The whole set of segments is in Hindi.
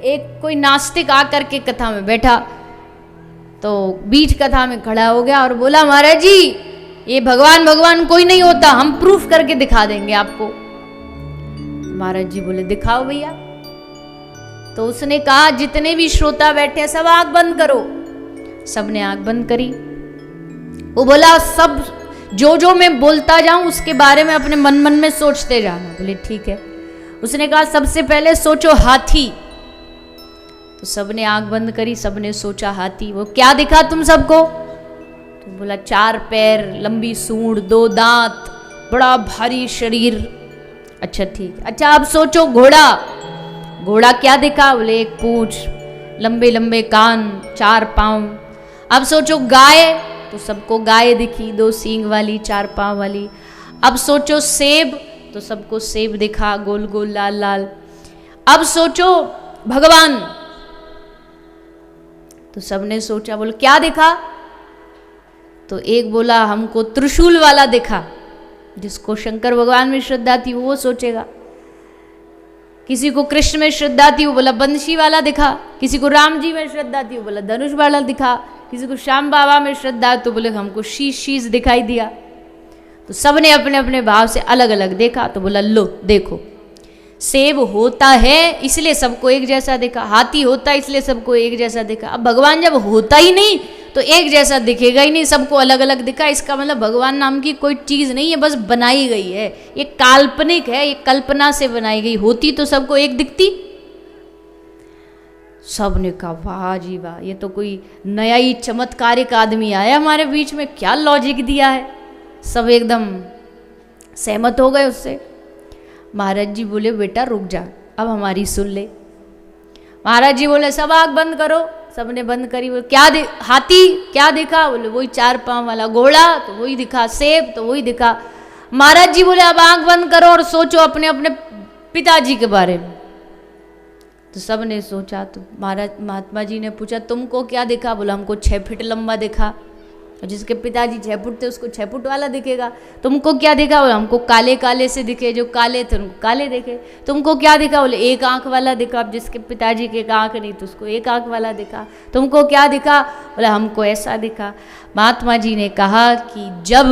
एक कोई नास्तिक आकर के कथा में बैठा, तो बीच कथा में खड़ा हो गया और बोला महाराज जी ये भगवान भगवान कोई नहीं होता, हम प्रूफ करके दिखा देंगे आपको। महाराज जी बोले दिखाओ भैया। तो उसने कहा जितने भी श्रोता बैठे हैं सब आंख बंद करो। सबने आंख बंद करी। वो बोला सब जो मैं बोलता जाऊं उसके बारे में अपने मन मन में सोचते जाना। बोले ठीक है। उसने कहा सबसे पहले सोचो हाथी। तो सबने आंख बंद करी, सबने सोचा हाथी। वो क्या दिखा तुम सबको? तो बोला 4 पैर, लंबी सूंड, 2 दांत, बड़ा भारी शरीर। अच्छा ठीक। अच्छा अब सोचो घोड़ा। घोड़ा क्या दिखा? बोले 1 पूंछ, लंबे लंबे कान, 4 पांव। अब सोचो गाय, तो सबको गाय दिखी, 2 सींग वाली, 4 पांव वाली। अब सोचो सेब, तो सबको सेब दिखा, गोल गोल लाल लाल। अब सोचो भगवान, तो सबने सोचा। बोले क्या दिखा? तो एक बोला हमको त्रिशूल वाला दिखा। जिसको शंकर भगवान में श्रद्धा थी वो सोचेगा। किसी को कृष्ण में श्रद्धा थी वो बोला बंशी वाला दिखा। किसी को राम जी में श्रद्धा थी वो बोला धनुष वाला दिखा। किसी को श्याम बाबा में श्रद्धा तो बोले हमको शीश दिखाई दिया। तो सबने अपने अपने भाव से अलग अलग देखा। तो बोला लो देखो, सेब होता है इसलिए सबको एक जैसा दिखा, हाथी होता है इसलिए सबको एक जैसा दिखा। अब भगवान जब होता ही नहीं तो एक जैसा दिखेगा ही नहीं, सबको अलग अलग दिखा। इसका मतलब भगवान नाम की कोई चीज नहीं है, बस बनाई गई है। ये काल्पनिक है, ये कल्पना से बनाई गई। होती तो सबको एक दिखती। सबने कहा वाह जी वाह, ये तो कोई नया ही चमत्कारिक आदमी आया हमारे बीच में, क्या लॉजिक दिया है। सब एकदम सहमत हो गए उससे। महाराज जी बोले बेटा रुक जा, अब हमारी सुन ले। महाराज जी बोले सब आंख बंद करो। सबने बंद करी। बोले क्या हाथी क्या दिखा? बोले वही 4 पांव वाला। घोड़ा? तो वही दिखा। सेब? तो वही दिखा। महाराज जी बोले अब आंख बंद करो और सोचो अपने अपने पिताजी के बारे में। तो सबने सोचा। तो महात्मा जी ने पूछा तुमको क्या दिखा? बोला हमको 6 फीट लंबा दिखा। और जिसके पिताजी 6 फुट थे उसको 6 फुट वाला दिखेगा। तुमको क्या दिखा? बोला हमको काले काले से दिखे, जो काले थे उनको काले दिखे। तुमको क्या दिखा? बोले 1 आंख वाला दिखा। अब जिसके पिताजी के 1 आंख नहीं तो उसको 1 आंख वाला दिखा। तुमको क्या दिखा? बोला हमको ऐसा दिखा। महात्मा जी ने कहा कि जब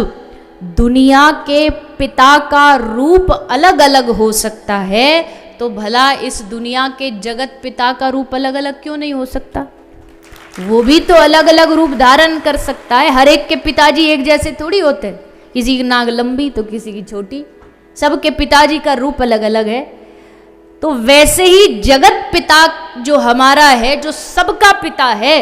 दुनिया के पिता का रूप अलग अलग हो सकता है तो भला इस दुनिया के जगत पिता का रूप अलग अलग क्यों नहीं हो सकता? वो भी तो अलग अलग रूप धारण कर सकता है। हर एक के पिताजी एक जैसे थोड़ी होते। किसी की नाक लंबी तो किसी की छोटी। सबके पिताजी का रूप अलग अलग है। तो वैसे ही जगत पिता जो हमारा है, जो सबका पिता है,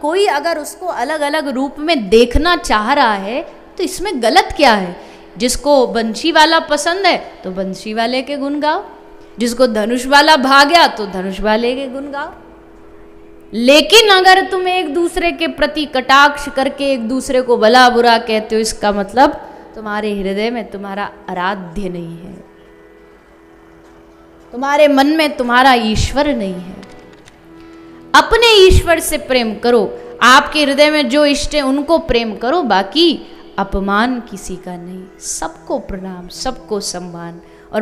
कोई अगर उसको अलग अलग रूप में देखना चाह रहा है तो इसमें गलत क्या है? जिसको बंशी वाला पसंद है तो बंशी वाले के गुण गाओ, जिसको धनुष वाला भाग्या तो धनुष वाले के गुण गाओ। लेकिन अगर तुम एक दूसरे के प्रति कटाक्ष करके एक दूसरे को भला बुरा कहते हो, इसका मतलब तुम्हारे हृदय में तुम्हारा आराध्य नहीं है, तुम्हारे मन में तुम्हारा ईश्वर नहीं है। अपने ईश्वर से प्रेम करो। आपके हृदय में जो इष्ट है उनको प्रेम करो, बाकी अपमान किसी का नहीं। सबको प्रणाम, सबको सम्मान।